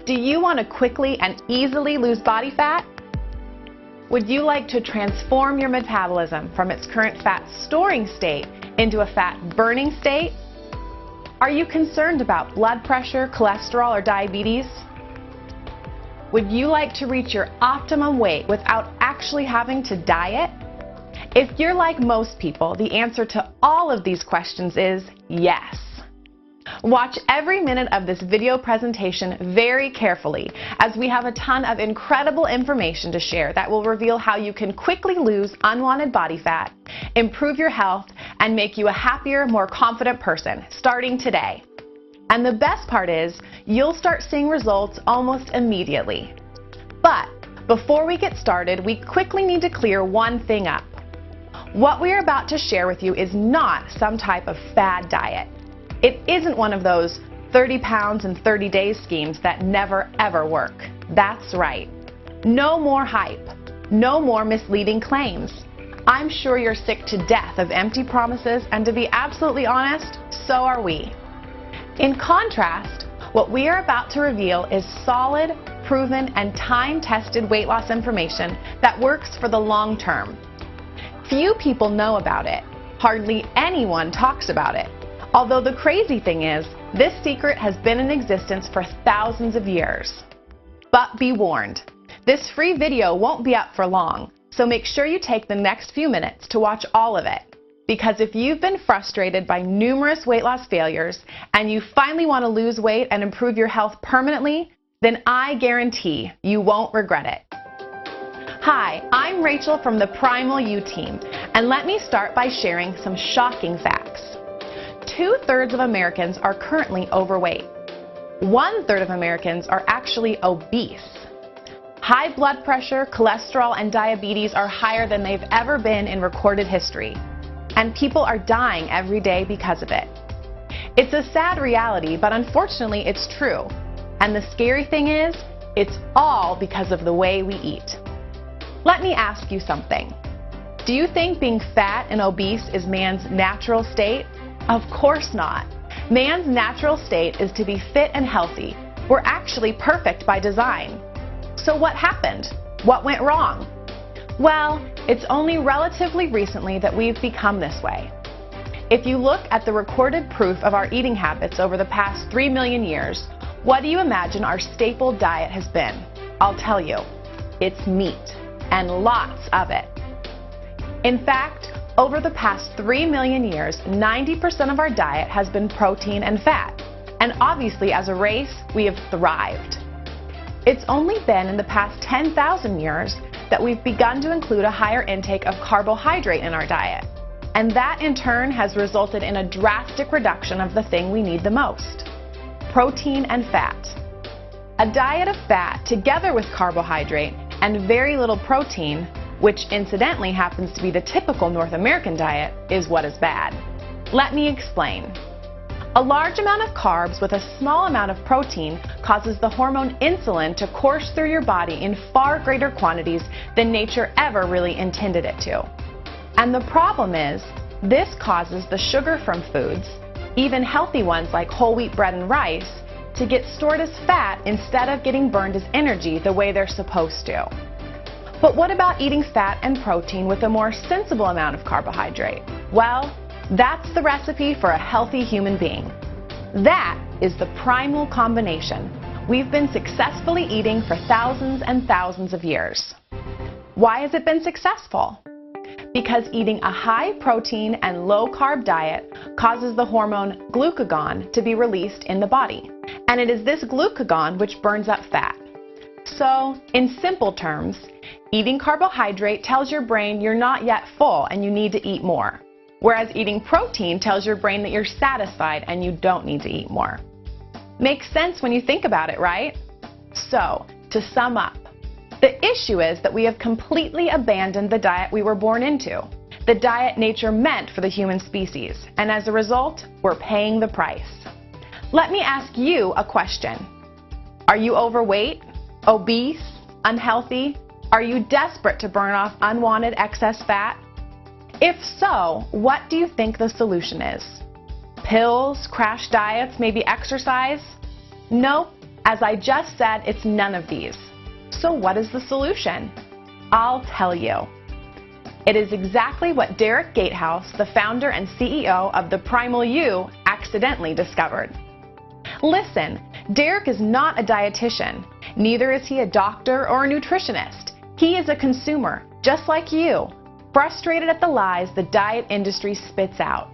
Do you want to quickly and easily lose body fat? Would you like to transform your metabolism from its current fat storing state into a fat burning state? Are you concerned about blood pressure, cholesterol, or diabetes? Would you like to reach your optimum weight without actually having to diet? If you're like most people, the answer to all of these questions is yes. Watch every minute of this video presentation very carefully, as we have a ton of incredible information to share that will reveal how you can quickly lose unwanted body fat, improve your health, and make you a happier, more confident person, starting today. And the best part is, you'll start seeing results almost immediately. But before we get started, we quickly need to clear one thing up. What we are about to share with you is not some type of fad diet. It isn't one of those 30 pounds in 30 days schemes that never ever work. That's right. No more hype. No more misleading claims. I'm sure you're sick to death of empty promises, and to be absolutely honest, so are we. In contrast, what we are about to reveal is solid, proven, and time-tested weight loss information that works for the long term. Few people know about it. Hardly anyone talks about it. Although the crazy thing is, this secret has been in existence for thousands of years. But be warned, this free video won't be up for long, so make sure you take the next few minutes to watch all of it. Because if you've been frustrated by numerous weight loss failures and you finally want to lose weight and improve your health permanently, then I guarantee you won't regret it. Hi, I'm Rachel from the Primal U team, and let me start by sharing some shocking facts. 2/3 of Americans are currently overweight. 1/3 of Americans are actually obese. High blood pressure, cholesterol, and diabetes are higher than they've ever been in recorded history. And people are dying every day because of it. It's a sad reality, but unfortunately it's true. And the scary thing is, it's all because of the way we eat. Let me ask you something. Do you think being fat and obese is man's natural state? Of course not. Man's natural state is to be fit and healthy. We're actually perfect by design. So what happened? What went wrong? Well, it's only relatively recently that we've become this way. If you look at the recorded proof of our eating habits over the past 3 million years, what do you imagine our staple diet has been? I'll tell you, it's meat, and lots of it. In fact, over the past 3 million years, 90% of our diet has been protein and fat. And obviously, as a race, we have thrived. It's only been in the past 10,000 years that we've begun to include a higher intake of carbohydrate in our diet. And that in turn has resulted in a drastic reduction of the thing we need the most: protein and fat. A diet of fat together with carbohydrate and very little protein, which incidentally happens to be the typical North American diet, is what is bad. Let me explain. A large amount of carbs with a small amount of protein causes the hormone insulin to course through your body in far greater quantities than nature ever really intended it to. And the problem is, this causes the sugar from foods, even healthy ones like whole wheat bread and rice, to get stored as fat instead of getting burned as energy the way they're supposed to. But what about eating fat and protein with a more sensible amount of carbohydrate? Well, that's the recipe for a healthy human being. That is the primal combination we've been successfully eating for thousands and thousands of years. Why has it been successful? Because eating a high protein and low carb diet causes the hormone glucagon to be released in the body. And it is this glucagon which burns up fat. So, in simple terms, eating carbohydrate tells your brain you're not yet full and you need to eat more. Whereas eating protein tells your brain that you're satisfied and you don't need to eat more. Makes sense when you think about it, right? So, to sum up, the issue is that we have completely abandoned the diet we were born into, the diet nature meant for the human species, and as a result, we're paying the price. Let me ask you a question. Are you overweight, obese, unhealthy? Are you desperate to burn off unwanted excess fat? If so, what do you think the solution is? Pills, crash diets, maybe exercise? Nope, As I just said, it's none of these. So what is the solution? I'll tell you. It is exactly what Derek Gatehouse, the founder and CEO of the Primal You, accidentally discovered. Listen, Derek is not a dietitian. Neither is he a doctor or a nutritionist. He is a consumer, just like you, frustrated at the lies the diet industry spits out.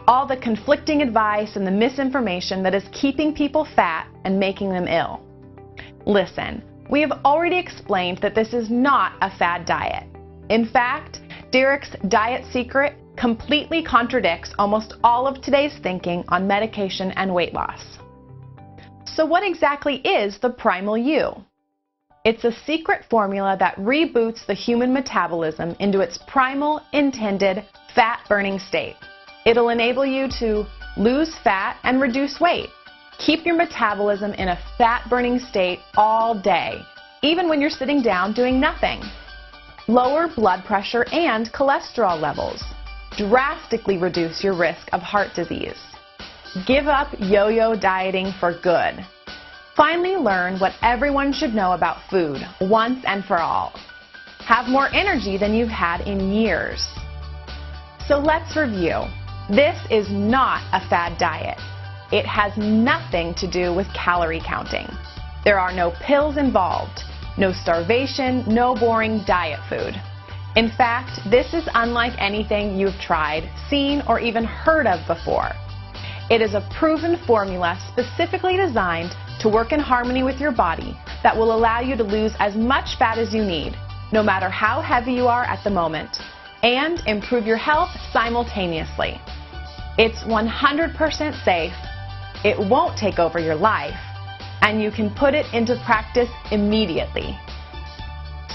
All the conflicting advice and the misinformation that is keeping people fat and making them ill. Listen, we have already explained that this is not a fad diet. In fact, Derek's diet secret completely contradicts almost all of today's thinking on medication and weight loss. So what exactly is the Primal You? It's a secret formula that reboots the human metabolism into its primal, intended, fat-burning state. It'll enable you to lose fat and reduce weight. Keep your metabolism in a fat-burning state all day, even when you're sitting down doing nothing. Lower blood pressure and cholesterol levels. Drastically reduce your risk of heart disease. Give up yo-yo dieting for good. Finally learn what everyone should know about food once and for all. Have more energy than you've had in years. So let's review. This is not a fad diet. It has nothing to do with calorie counting. There are no pills involved, no starvation, no boring diet food. In fact, this is unlike anything you've tried, seen, or even heard of before. It is a proven formula specifically designed to work in harmony with your body that will allow you to lose as much fat as you need, no matter how heavy you are at the moment, and improve your health simultaneously. It's 100% safe, it won't take over your life, and you can put it into practice immediately.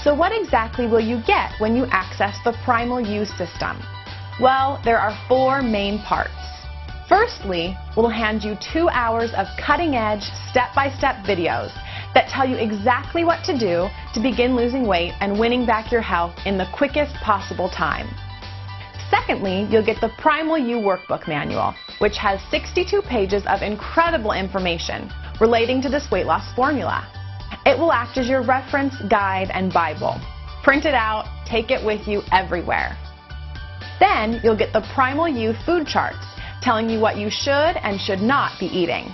So what exactly will you get when you access the Primal You system? Well, there are 4 main parts. Firstly, we'll hand you 2 hours of cutting-edge, step-by-step videos that tell you exactly what to do to begin losing weight and winning back your health in the quickest possible time. Secondly, you'll get the Primal You Workbook Manual, which has 62 pages of incredible information relating to this weight loss formula. It will act as your reference, guide, and Bible. Print it out, take it with you everywhere. Then you'll get the Primal You Food Charts, telling you what you should and should not be eating.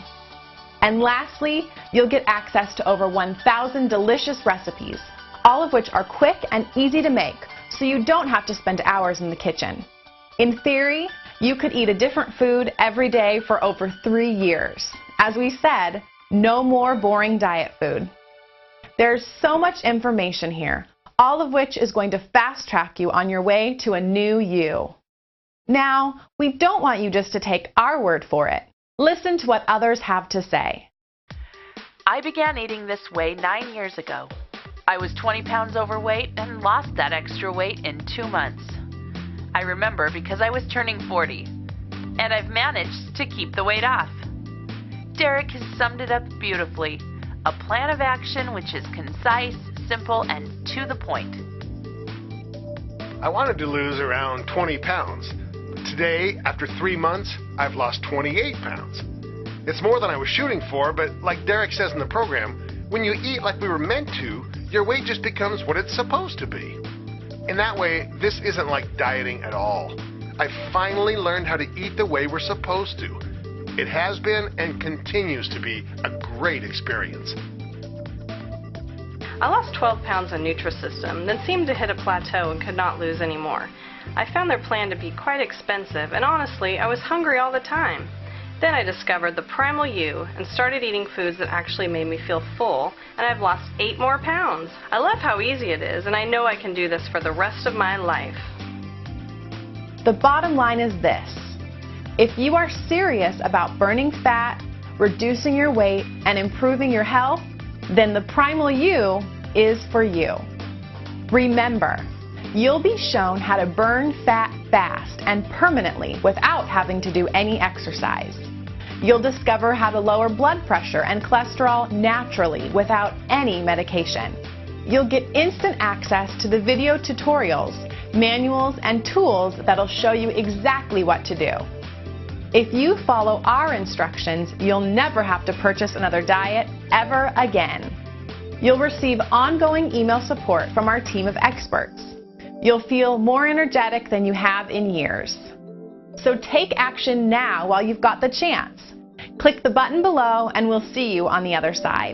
And lastly, you'll get access to over 1,000 delicious recipes, all of which are quick and easy to make, so you don't have to spend hours in the kitchen. In theory, you could eat a different food every day for over 3 years. As we said, no more boring diet food. There's so much information here, all of which is going to fast-track you on your way to a new you. Now, we don't want you just to take our word for it. Listen to what others have to say. I began eating this way 9 years ago. I was 20 pounds overweight and lost that extra weight in 2 months. I remember because I was turning 40, and I've managed to keep the weight off. Derek has summed it up beautifully. A plan of action which is concise, simple, and to the point. I wanted to lose around 20 pounds. Today, after 3 months, I've lost 28 pounds. It's more than I was shooting for, but like Derek says in the program, when you eat like we were meant to, your weight just becomes what it's supposed to be. In that way, this isn't like dieting at all. I finally learned how to eat the way we're supposed to. It has been and continues to be a great experience. I lost 12 pounds on Nutrisystem, then seemed to hit a plateau and could not lose any more. I found their plan to be quite expensive, and honestly, I was hungry all the time. Then I discovered the Primal You and started eating foods that actually made me feel full, and I've lost 8 more pounds. I love how easy it is, and I know I can do this for the rest of my life. The bottom line is this. If you are serious about burning fat, reducing your weight, and improving your health, then the Primal You is for you. Remember, you'll be shown how to burn fat fast and permanently without having to do any exercise. You'll discover how to lower blood pressure and cholesterol naturally without any medication. You'll get instant access to the video tutorials, manuals, and tools that'll show you exactly what to do. If you follow our instructions, you'll never have to purchase another diet ever again. You'll receive ongoing email support from our team of experts. You'll feel more energetic than you have in years. So take action now while you've got the chance. Click the button below and we'll see you on the other side.